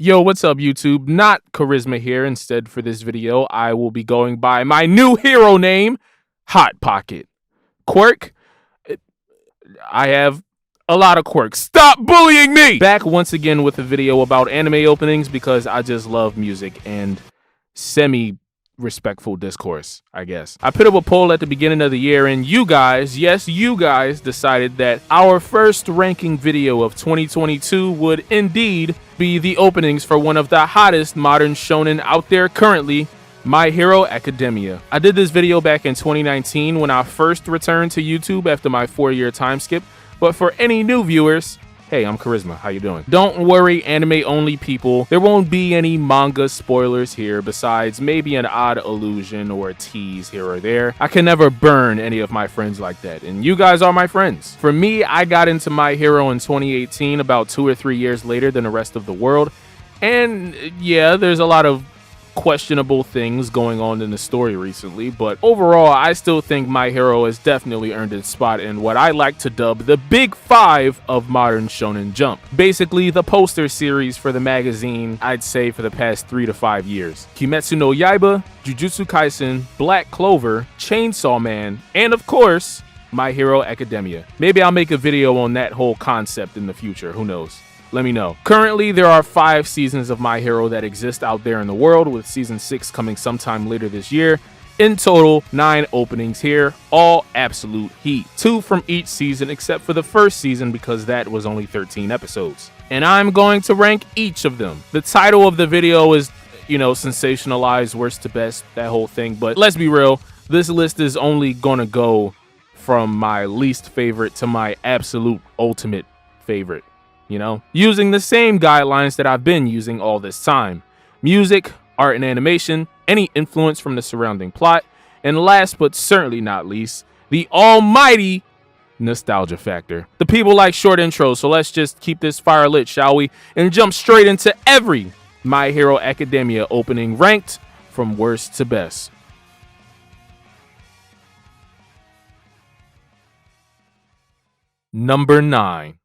Yo, what's up, YouTube? Not Charisma here. Instead, for this video, I will be going by my new hero name, Hot Pocket. Quirk? I have a lot of quirks. Stop bullying me! Back once again with a video about anime openings because I just love music and semi-respectful discourse, I guess. I put up a poll at the beginning of the year and you guys, yes, you guys, decided that our first ranking video of 2022 would indeed be the openings for one of the hottest modern shonen out there currently, My Hero Academia. I did this video back in 2019 when I first returned to YouTube after my 4-year time skip, but for any new viewers, hey, I'm Charisma, how you doing? Don't worry, anime-only people, there won't be any manga spoilers here besides maybe an odd allusion or a tease here or there. I can never burn any of my friends like that, and you guys are my friends. For me, I got into My Hero in 2018, about 2 or 3 years later than the rest of the world, and yeah, there's a lot of questionable things going on in the story recently, but overall I still think My Hero has definitely earned its spot in what I like to dub the Big Five of modern Shonen Jump. Basically the poster series for the magazine, I'd say, for the past 3 to 5 years. Kimetsu no Yaiba, Jujutsu Kaisen, Black Clover, Chainsaw Man, and of course, My Hero Academia. Maybe I'll make a video on that whole concept in the future, who knows? Let me know. Currently, there are 5 seasons of My Hero that exist out there in the world, with season 6 coming sometime later this year. In total, 9 openings here, all absolute heat. 2 from each season except for the first season because that was only 13 episodes. And I'm going to rank each of them. The title of the video is, sensationalized, worst to best, that whole thing. But let's be real, this list is only gonna go from my least favorite to my absolute ultimate favorite. Using the same guidelines that I've been using all this time: music, art and animation, any influence from the surrounding plot, and last but certainly not least, the almighty nostalgia factor. The people like short intros, so let's just keep this fire lit, shall we, and jump straight into every My Hero Academia opening, ranked from worst to best. Number 9.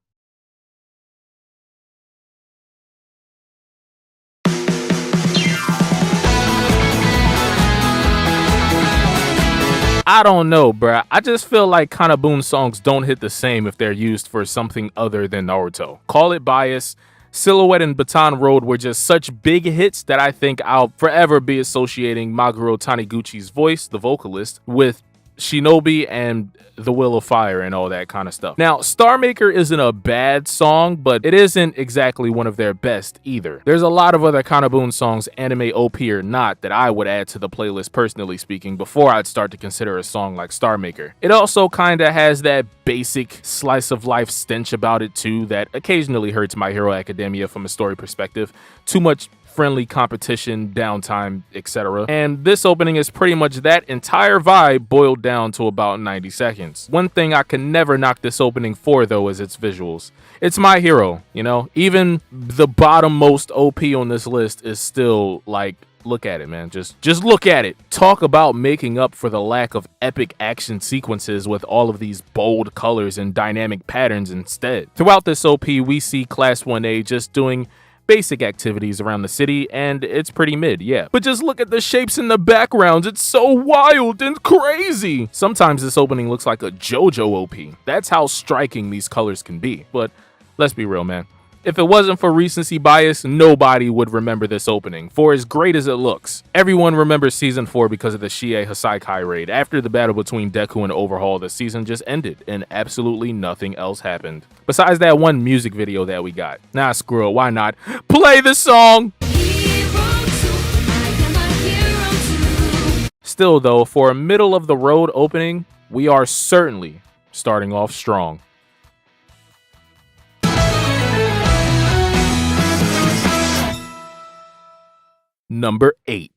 I don't know, bruh. I just feel like Kanabun songs don't hit the same if they're used for something other than Naruto. Call it bias. Silhouette and Baton Road were just such big hits that I think I'll forever be associating Maguro Taniguchi's voice, the vocalist, with Shinobi and The Will of Fire and all that kind of stuff. Now, Star Maker isn't a bad song, but it isn't exactly one of their best either. There's a lot of other Kanabun songs, anime OP or not, that I would add to the playlist personally speaking before I'd start to consider a song like Star Maker. It also kinda has that basic slice of life stench about it too that occasionally hurts My Hero Academia from a story perspective. Too much friendly competition, downtime, etc. And this opening is pretty much that entire vibe boiled down to about 90 seconds. One thing I can never knock this opening for though is its visuals. It's My Hero, even the bottom-most OP on this list is still like, look at it, man. Just look at it. Talk about making up for the lack of epic action sequences with all of these bold colors and dynamic patterns instead. Throughout this OP, we see Class 1A just doing basic activities around the city, and it's pretty mid, yeah. But just look at the shapes in the backgrounds. It's so wild and crazy. Sometimes this opening looks like a JoJo OP. That's how striking these colors can be. But let's be real, man. If it wasn't for recency bias, nobody would remember this opening, for as great as it looks. Everyone remembers Season 4 because of the Shie Hasaikai raid. After the battle between Deku and Overhaul, the season just ended, and absolutely nothing else happened. Besides that one music video that we got. Nah, screw it, why not? Play the song! Still though, for a middle-of-the-road opening, we are certainly starting off strong. Number 8.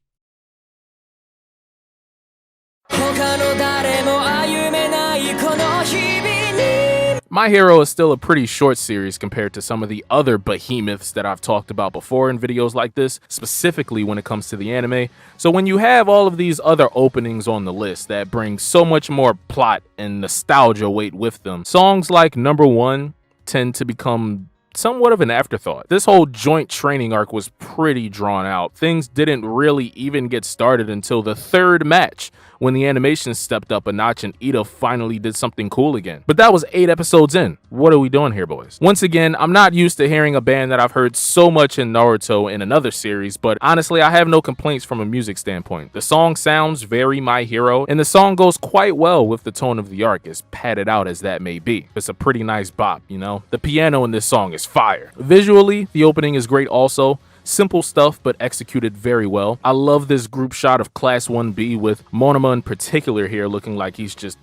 My Hero is still a pretty short series compared to some of the other behemoths that I've talked about before in videos like this, specifically when it comes to the anime. So when you have all of these other openings on the list that bring so much more plot and nostalgia weight with them, songs like Number 1 tend to become somewhat of an afterthought. This whole joint training arc was pretty drawn out. Things didn't really even get started until the third match, when the animation stepped up a notch and Ida finally did something cool again. But that was 8 episodes in. What are we doing here, boys? Once again, I'm not used to hearing a band that I've heard so much in Naruto in another series, but honestly, I have no complaints from a music standpoint. The song sounds very My Hero, and the song goes quite well with the tone of the arc, as padded out as that may be. It's a pretty nice bop, you know? The piano in this song is fire. Visually, the opening is great also. Simple stuff, but executed very well. I love this group shot of Class 1B with Monoma in particular here looking like he's just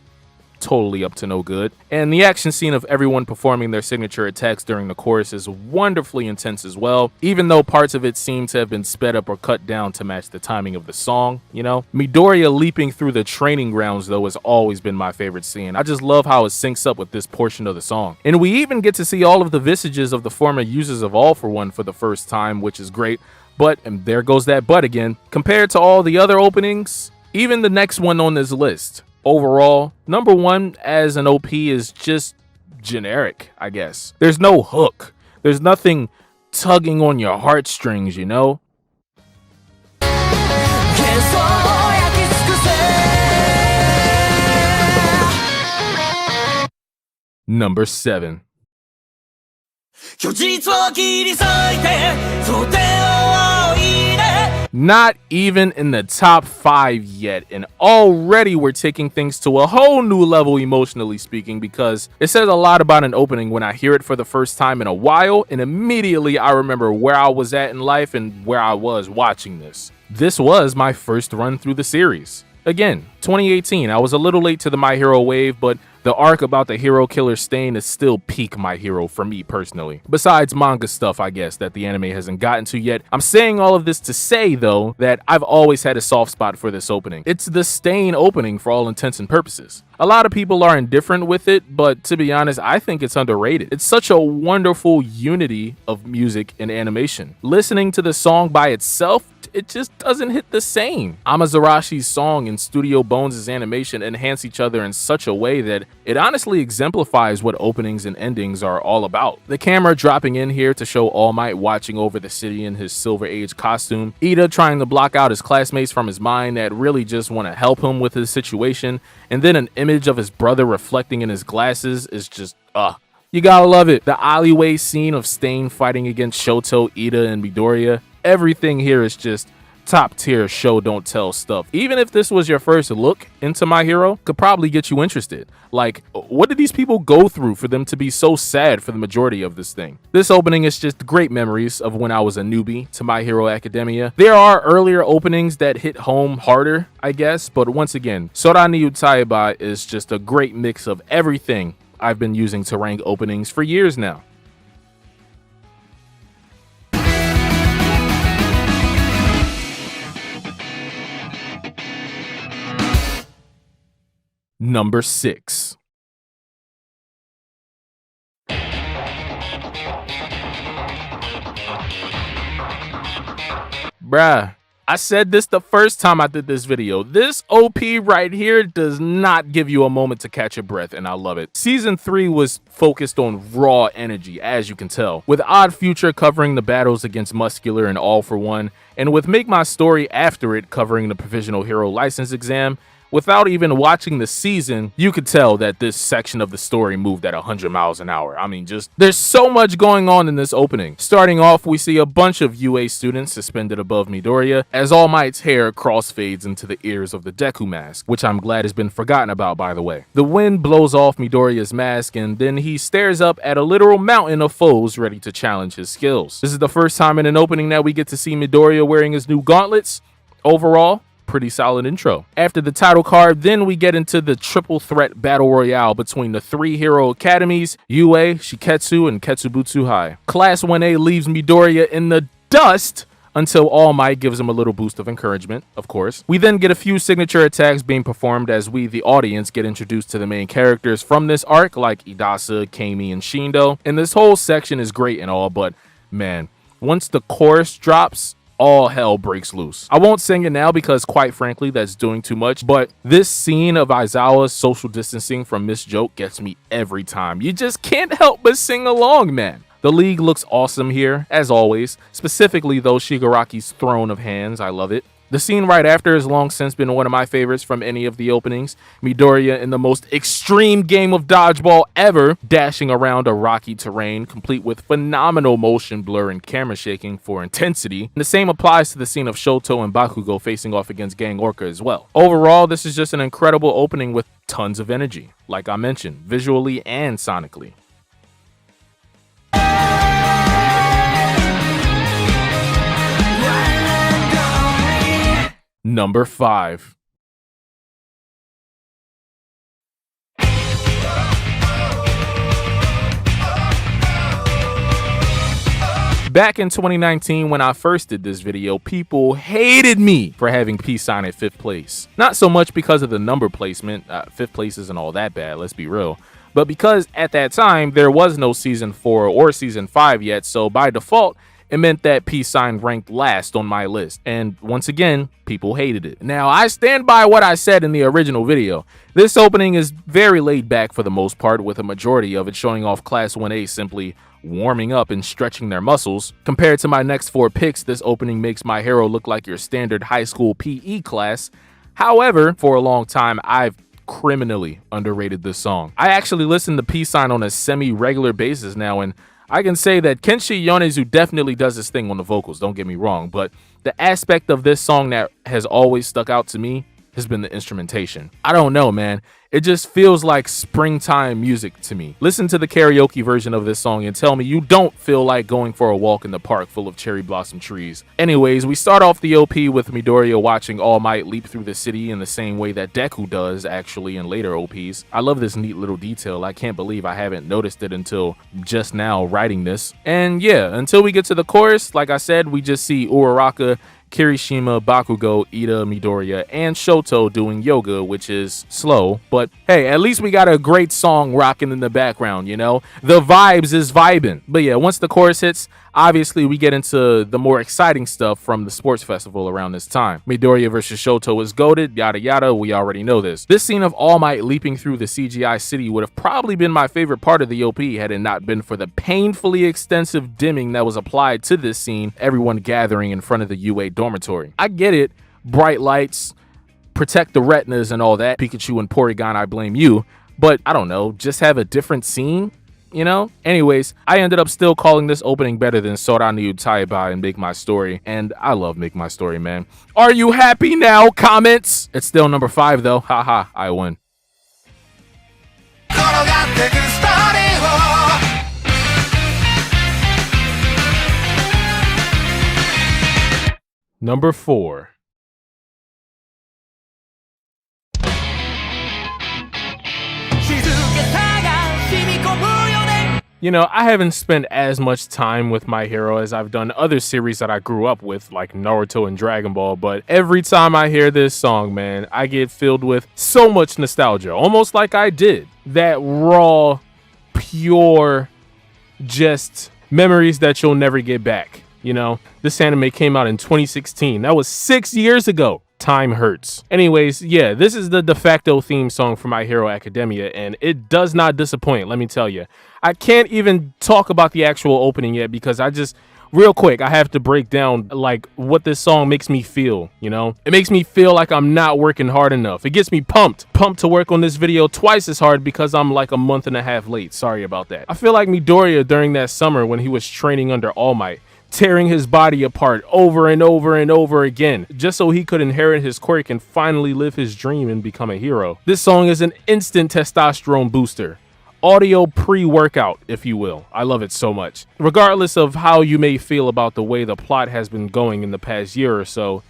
totally up to no good. And the action scene of everyone performing their signature attacks during the chorus is wonderfully intense as well, even though parts of it seem to have been sped up or cut down to match the timing of the song, you know? Midoriya leaping through the training grounds though has always been my favorite scene. I just love how it syncs up with this portion of the song. And we even get to see all of the visages of the former users of All For One for the first time, which is great. But, and there goes that but again, compared to all the other openings, even the next one on this list, overall, number 1 as an OP is just generic, I guess. There's no hook. There's nothing tugging on your heartstrings, you know? Number 7. Not even in the top 5 yet, and already we're taking things to a whole new level emotionally speaking, because it says a lot about an opening when I hear it for the first time in a while, and immediately I remember where I was at in life and where I was watching this. This was my first run through the series. Again, 2018, I was a little late to the My Hero wave, but the arc about the hero killer Stain is still peak My Hero for me personally. Besides manga stuff, I guess, that the anime hasn't gotten to yet. I'm saying all of this to say, though, that I've always had a soft spot for this opening. It's the Stain opening for all intents and purposes. A lot of people are indifferent with it, but to be honest, I think it's underrated. It's such a wonderful unity of music and animation. Listening to the song by itself, it just doesn't hit the same. Amazurashi's song and Studio Bones' animation enhance each other in such a way that it honestly exemplifies what openings and endings are all about. The camera dropping in here to show All Might watching over the city in his Silver Age costume, Ida trying to block out his classmates from his mind that really just want to help him with his situation, and then an image of his brother reflecting in his glasses is just, you gotta love it. The alleyway scene of Stain fighting against Shoto, Ida, and Midoriya, everything here is just top tier show don't tell stuff. Even if this was your first look into My Hero, could probably get you interested. Like, what did these people go through for them to be so sad for the majority of this thing? This opening is just great memories of when I was a newbie to My Hero Academia. There are earlier openings that hit home harder, I guess, but once again, Sora ni Utaiba is just a great mix of everything I've been using to rank openings for years now. Number 6. Bruh, I said this the first time I did this video. This OP right here does not give you a moment to catch your breath, and I love it. Season 3 was focused on raw energy, as you can tell, with Odd Future covering the battles against Muscular and All For One, and with Make My Story after it covering the Provisional Hero License exam. Without even watching the season, you could tell that this section of the story moved at 100 miles an hour. I mean, just there's so much going on in this opening. Starting off, we see a bunch of UA students suspended above Midoriya as All Might's hair crossfades into the ears of the Deku mask, which I'm glad has been forgotten about, by the way. The wind blows off Midoriya's mask, and then he stares up at a literal mountain of foes ready to challenge his skills. This is the first time in an opening that we get to see Midoriya wearing his new gauntlets. Overall, pretty solid intro. After the title card, then we get into the triple threat battle royale between the 3 hero academies, UA, Shiketsu, and Ketsubutsu High. Class 1A leaves Midoriya in the dust until All Might gives him a little boost of encouragement, of course. We then get a few signature attacks being performed as we, the audience, get introduced to the main characters from this arc, like Idasa, Kami, and Shindo. And this whole section is great and all, but man, once the chorus drops, all hell breaks loose. I won't sing it now because, quite frankly, that's doing too much, but this scene of Aizawa's social distancing from Miss Joke gets me every time. You just can't help but sing along, man. The League looks awesome here, as always, specifically though Shigaraki's Throne of Hands. I love it. The scene right after has long since been one of my favorites from any of the openings. Midoriya in the most extreme game of dodgeball ever, dashing around a rocky terrain, complete with phenomenal motion blur and camera shaking for intensity. And the same applies to the scene of Shoto and Bakugo facing off against Gang Orca as well. Overall, this is just an incredible opening with tons of energy, like I mentioned, visually and sonically. Number 5. Back in 2019, when I first did this video, people hated me for having Peace Sign at 5th place. Not so much because of the number placement, 5th place isn't all that bad, let's be real, but because at that time, there was no Season 4 or Season 5 yet, so by default, it meant that Peace Sign ranked last on my list, and once again, people hated it. Now, I stand by what I said in the original video. This opening is very laid back for the most part, with a majority of it showing off Class 1A simply warming up and stretching their muscles. Compared to my next 4 picks, this opening makes my hero look like your standard high school PE class. However, for a long time, I've criminally underrated this song. I actually listen to Peace Sign on a semi-regular basis now, and I can say that Kenshi Yonezu definitely does his thing on the vocals, don't get me wrong, but the aspect of this song that has always stuck out to me has been the instrumentation. I don't know, man. It just feels like springtime music to me. Listen to the karaoke version of this song and tell me you don't feel like going for a walk in the park full of cherry blossom trees. Anyways, we start off the OP with Midoriya watching All Might leap through the city in the same way that Deku does actually in later OPs. I love this neat little detail. I can't believe I haven't noticed it until just now writing this. And yeah, until we get to the chorus, like I said, we just see Uraraka, Kirishima, Bakugo, Ida, Midoriya, and Shoto doing yoga, which is slow, but hey, at least we got a great song rocking in the background, you know? The vibes is vibing. But yeah, once the chorus hits, obviously we get into the more exciting stuff from the sports festival around this time. Midoriya versus Shoto is goated, yada yada, we already know this. This scene of All Might leaping through the CGI city would have probably been my favorite part of the OP had it not been for the painfully extensive dimming that was applied to this scene, everyone gathering in front of the UA dormitory. I get it, bright lights, protect the retinas and all that, Pikachu and Porygon, I blame you, but I don't know, just have a different scene, you know? Anyways, I ended up still calling this opening better than Sora no Taiba and Make My Story, and I love Make My Story, man. Are you happy now, comments? It's still number 5 though, haha, I win. Number 4. You know, I haven't spent as much time with my hero as I've done other series that I grew up with, like Naruto and Dragon Ball, but every time I hear this song, man, I get filled with so much nostalgia, almost like I did. That raw, pure, just memories that you'll never get back. You know, this anime came out in 2016. That was 6 years ago. Time hurts. Anyways, yeah, this is the de facto theme song for My Hero Academia, and it does not disappoint, let me tell you. I can't even talk about the actual opening yet because real quick, I have to break down like what this song makes me feel, you know? It makes me feel like I'm not working hard enough. It gets me pumped to work on this video twice as hard because I'm like a month and a half late. Sorry about that. I feel like Midoriya during that summer when he was training under All Might, tearing his body apart over and over and over again, just so he could inherit his quirk and finally live his dream and become a hero. This song is an instant testosterone booster. Audio pre-workout, if you will. I love it so much. Regardless of how you may feel about the way the plot has been going in the past year or so,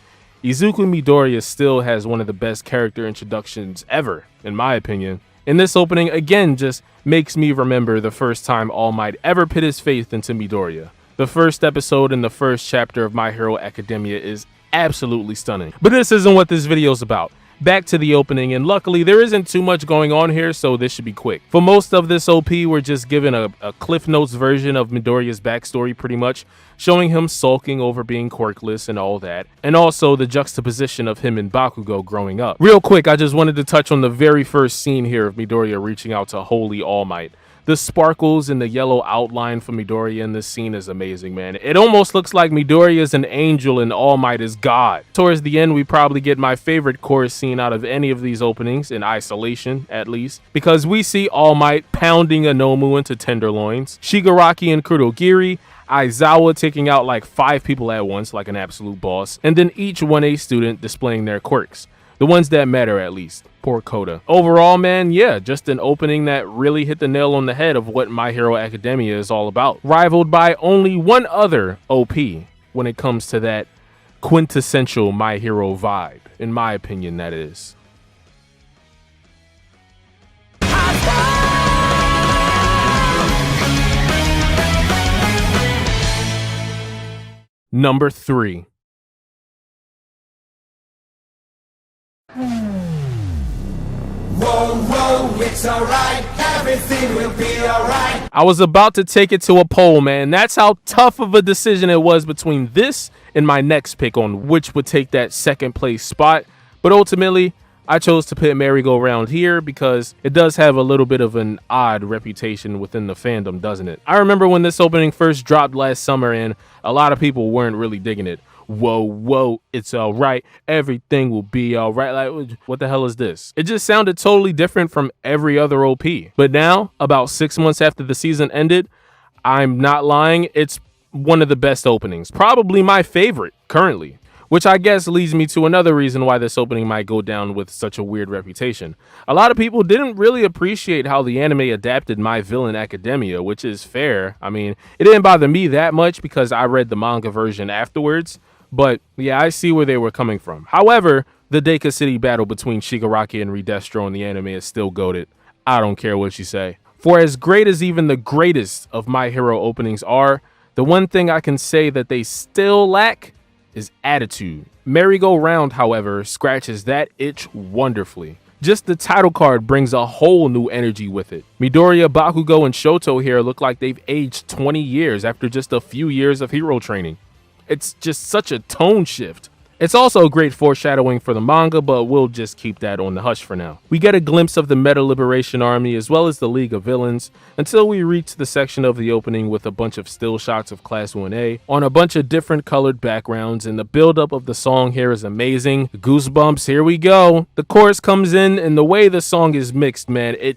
Izuku Midoriya still has one of the best character introductions ever, in my opinion. And this opening, again, just makes me remember the first time All Might ever put his faith into Midoriya. The first episode in the first chapter of My Hero Academia is absolutely stunning. But this isn't what this video is about. Back to the opening, and luckily there isn't too much going on here, so this should be quick. For most of this OP, we're just given a Cliff Notes version of Midoriya's backstory pretty much, showing him sulking over being quirkless and all that, and also the juxtaposition of him and Bakugo growing up. Real quick, I just wanted to touch on the very first scene here of Midoriya reaching out to Holy All Might. The sparkles and the yellow outline for Midoriya in this scene is amazing, man. It almost looks like Midoriya is an angel and All Might is God. Towards the end, we probably get my favorite chorus scene out of any of these openings, in isolation at least, because we see All Might pounding Anomu into tenderloins, Shigaraki and Kurogiri, Aizawa taking out like 5 people at once like an absolute boss, and then each 1A student displaying their quirks. The ones that matter, at least. Poor Coda. Overall, man, yeah, just an opening that really hit the nail on the head of what My Hero Academia is all about. Rivaled by only one other OP when it comes to that quintessential My Hero vibe. In my opinion, that is. Number 3. Whoa, whoa, it's alright, everything will be alright. I was about to take it to a poll, man. That's how tough of a decision it was between this and my next pick on which would take that second place spot. But ultimately, I chose to put Merry-Go-Round here because it does have a little bit of an odd reputation within the fandom, doesn't it? I remember when this opening first dropped last summer and a lot of people weren't really digging it. Whoa, whoa, it's all right. Everything will be all right. Like, what the hell is this? It just sounded totally different from every other OP. But now, about 6 months after the season ended, I'm not lying, it's one of the best openings. Probably my favorite currently. Which I guess leads me to another reason why this opening might go down with such a weird reputation. A lot of people didn't really appreciate how the anime adapted My Villain Academia, which is fair. I mean, it didn't bother me that much because I read the manga version afterwards. But yeah, I see where they were coming from. However, the Deika City battle between Shigaraki and Redestro in the anime is still goated. I don't care what you say. For as great as even the greatest of My Hero openings are, the one thing I can say that they still lack is attitude. Merry-Go-Round, however, scratches that itch wonderfully. Just the title card brings a whole new energy with it. Midoriya, Bakugo, and Shoto here look like they've aged 20 years after just a few years of hero training. It's just such a tone shift. It's also great foreshadowing for the manga, but we'll just keep that on the hush for now. We get a glimpse of the Meta Liberation Army as well as the League of Villains until we reach the section of the opening with a bunch of still shots of Class 1A on a bunch of different colored backgrounds, and the buildup of the song here is amazing. Goosebumps, here we go. The chorus comes in, and the way the song is mixed, man, it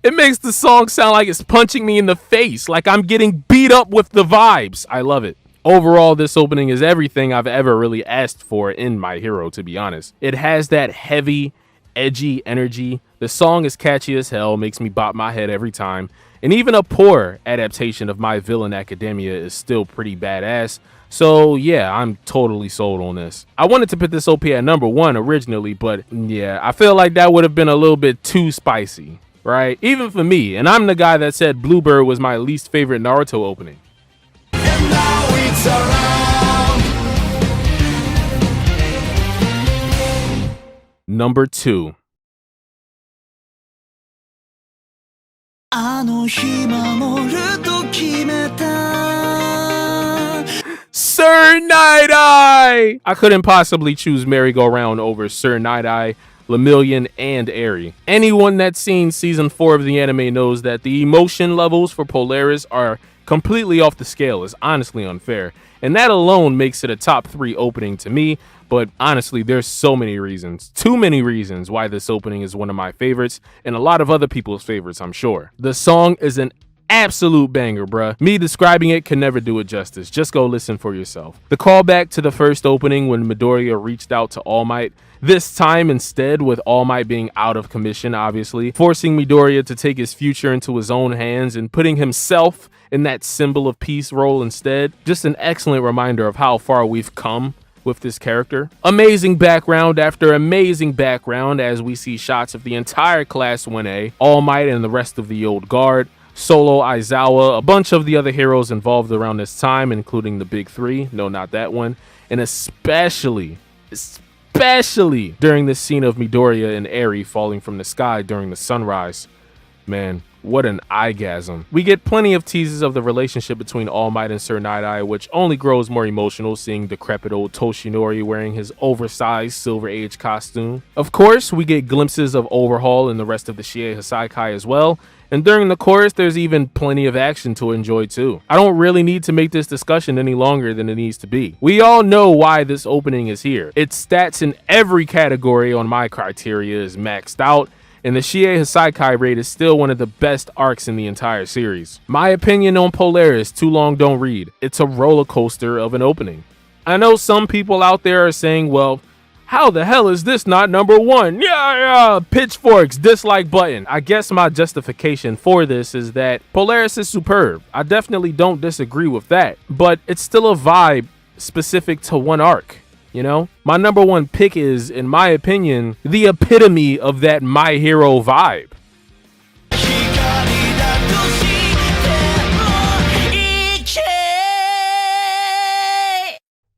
makes the song sound like it's punching me in the face, like I'm getting beat up with the vibes. I love it. Overall, this opening is everything I've ever really asked for in My Hero, to be honest. It has that heavy, edgy energy. The song is catchy as hell, makes me bop my head every time. And even a poor adaptation of My Villain Academia is still pretty badass. So yeah, I'm totally sold on this. I wanted to put this OP at number 1 originally, but yeah, I feel like that would have been a little bit too spicy, right? Even for me, and I'm the guy that said Bluebird was my least favorite Naruto opening. And now it's around. Number 2. Sir Night-Eye! I couldn't possibly choose Merry-Go-Round over Sir Night-Eye, Lemillion, and Eri. Anyone that's seen season 4 of the anime knows that the emotion levels for Polaris are completely off the scale. Is honestly unfair, and that alone makes it a top 3 opening to me. But honestly, there's so many reasons, too many reasons why this opening is one of my favorites and a lot of other people's favorites, I'm sure. The song is an absolute banger, bruh. Me describing it can never do it justice. Just go listen for yourself. The callback to the first opening when Midoriya reached out to All Might, this time instead with All Might being out of commission, obviously, forcing Midoriya to take his future into his own hands and putting himself in that symbol of peace role instead. Just an excellent reminder of how far we've come with this character. Amazing background after amazing background as we see shots of the entire Class 1A, All Might and the rest of the old guard, Solo, Aizawa, a bunch of the other heroes involved around this time, including the big 3, no, not that one, and especially during this scene of Midoriya and Eri falling from the sky during the sunrise. Man, what an eyegasm. We get plenty of teases of the relationship between All Might and Sir Night-Eye, which only grows more emotional seeing decrepit old Toshinori wearing his oversized Silver Age costume. Of course, we get glimpses of Overhaul and the rest of the Shiei Hassaikai as well, And during the chorus, there's even plenty of action to enjoy too. I don't really need to make this discussion any longer than it needs to be. We all know why this opening is here. Its stats in every category on my criteria is maxed out, and the Shie Hasaikai raid is still one of the best arcs in the entire series. My opinion on Polaris, Too Long Don't Read. It's a roller coaster of an opening. I know some people out there are saying, well, how the hell is this not number one? Yeah, pitchforks, dislike button. I guess my justification for this is that Polaris is superb. I definitely don't disagree with that, but it's still a vibe specific to one arc, you know? My number one pick is, in my opinion, the epitome of that My Hero vibe.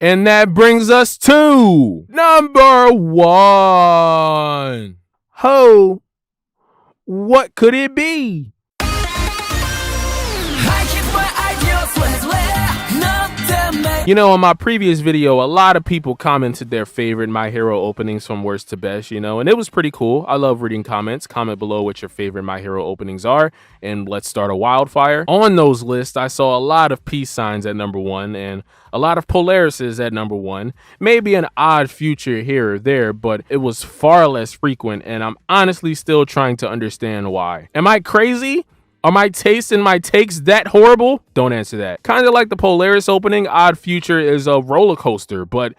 And that brings us to number one. Ho, what could it be? You know, in my previous video, a lot of people commented their favorite My Hero openings from worst to best, you know, and it was pretty cool. I love reading comments. Comment below what your favorite My Hero openings are, and let's start a wildfire. On those lists, I saw a lot of peace signs at number one, and a lot of Polarises at number one. Maybe an odd future here or there, but it was far less frequent, and I'm honestly still trying to understand why. Am I crazy? Are my tastes and my takes that horrible? Don't answer that. Kind of like the Polaris opening, Odd Future is a roller coaster, but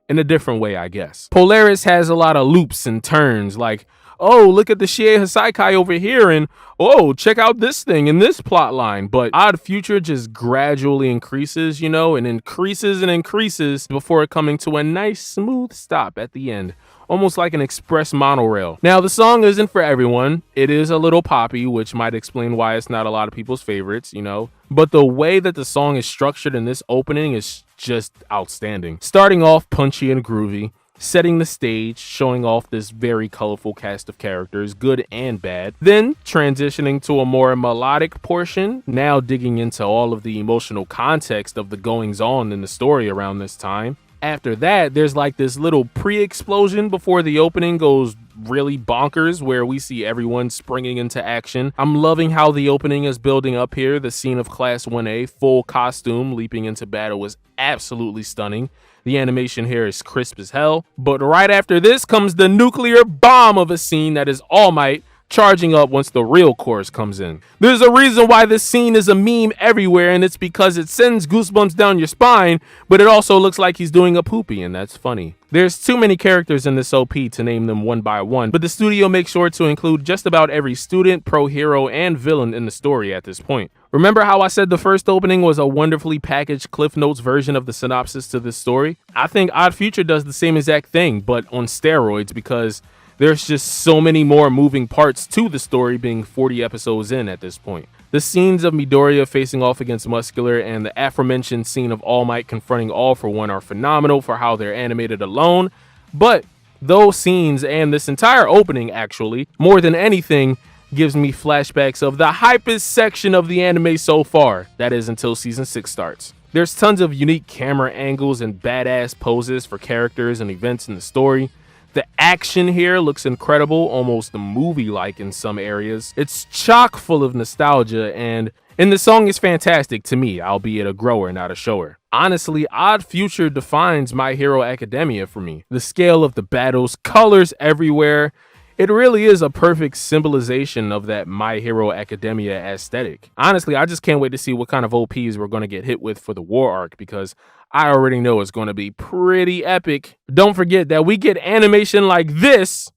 in a different way, I guess. Polaris has a lot of loops and turns, like, oh, look at the Shie Hasaikai over here, and oh, check out this thing in this plot line. But Odd Future just gradually increases, you know, and increases before coming to a nice smooth stop at the end. Almost like an express monorail. Now, the song isn't for everyone. It is a little poppy, which might explain why it's not a lot of people's favorites, you know. But the way that the song is structured in this opening is just outstanding. Starting off punchy and groovy, setting the stage, showing off this very colorful cast of characters, good and bad. Then transitioning to a more melodic portion, now digging into all of the emotional context of the goings on in the story around this time. After that, there's like this little pre-explosion before the opening goes really bonkers, where we see everyone springing into action. I'm loving how the opening is building up here. The scene of Class 1A, full costume, leaping into battle was absolutely stunning. The animation here is crisp as hell. But right after this comes the nuclear bomb of a scene that is All Might charging up once the real chorus comes in. There's a reason why this scene is a meme everywhere, and it's because it sends goosebumps down your spine, but it also looks like he's doing a poopy, and that's funny. There's too many characters in this OP to name them one by one, but the studio makes sure to include just about every student, pro-hero, and villain in the story at this point. Remember how I said the first opening was a wonderfully packaged Cliff Notes version of the synopsis to this story? I think Odd Future does the same exact thing, but on steroids, because there's just so many more moving parts to the story, being 40 episodes in at this point. The scenes of Midoriya facing off against Muscular and the aforementioned scene of All Might confronting All for One are phenomenal for how they're animated alone, but those scenes and this entire opening, actually, more than anything, gives me flashbacks of the hypest section of the anime so far, that is until season 6 starts. There's tons of unique camera angles and badass poses for characters and events in the story. The action here looks incredible, almost movie-like in some areas. It's chock full of nostalgia, and the song is fantastic to me, albeit a grower, not a shower. Honestly, Odd Future defines My Hero Academia for me. The scale of the battles, colors everywhere. It really is a perfect symbolization of that My Hero Academia aesthetic. Honestly, I just can't wait to see what kind of OPs we're going to get hit with for the war arc, because I already know it's going to be pretty epic. Don't forget that we get animation like this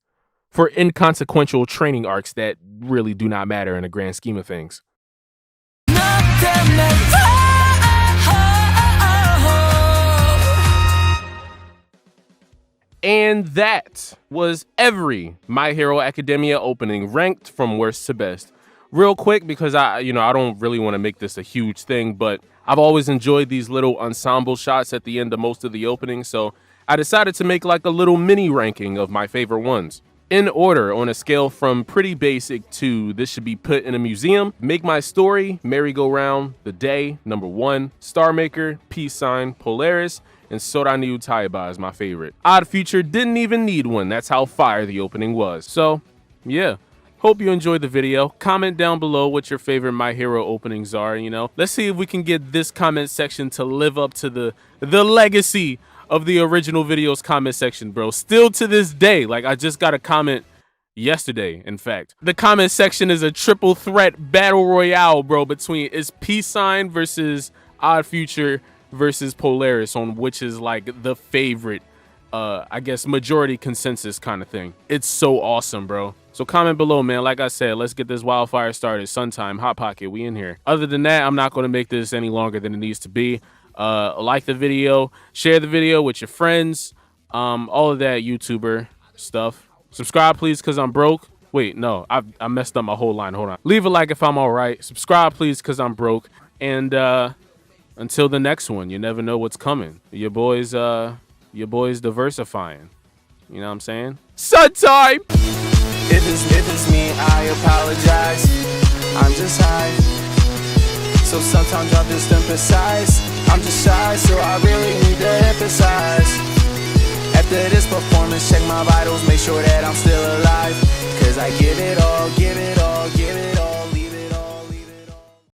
for inconsequential training arcs that really do not matter in the grand scheme of things. And that was every My Hero Academia opening ranked from worst to best. Real quick, because I don't really want to make this a huge thing, but I've always enjoyed these little ensemble shots at the end of most of the openings, so I decided to make like a little mini ranking of my favorite ones. In order, on a scale from pretty basic to this should be put in a museum, Make My Story, Merry-Go-Round, The Day, number 1, Star Maker, Peace Sign, Polaris, and Soraniu Taiba is my favorite. Odd Future didn't even need one, that's how fire the opening was. So, yeah. Hope you enjoyed the video. Comment down below what your favorite My Hero openings are. You know, let's see if we can get this comment section to live up to the legacy of the original video's comment section, bro. Still to this day, like I just got a comment yesterday, in fact. The comment section is a triple threat battle royale, bro, between is Peace Sign versus Odd Future versus Polaris on which is like the favorite, I guess, majority consensus kind of thing. It's so awesome, bro. So comment below, man. Like I said, let's get this wildfire started. Suntime, Hot Pocket, we in here. Other than that, I'm not going to make this any longer than it needs to be. Like the video, share the video with your friends, all of that YouTuber stuff. Subscribe, please, because I'm broke. Wait, no, I messed up my whole line. Hold on. Leave a like if I'm all right. Subscribe, please, because I'm broke. And until the next one, you never know what's coming. Your boy's diversifying. You know what I'm saying? Sun time! If it's me, I apologize. I'm just high, so sometimes I just emphasize. I'm just shy, so I really need to emphasize. After this performance, check my vitals, make sure that I'm still alive.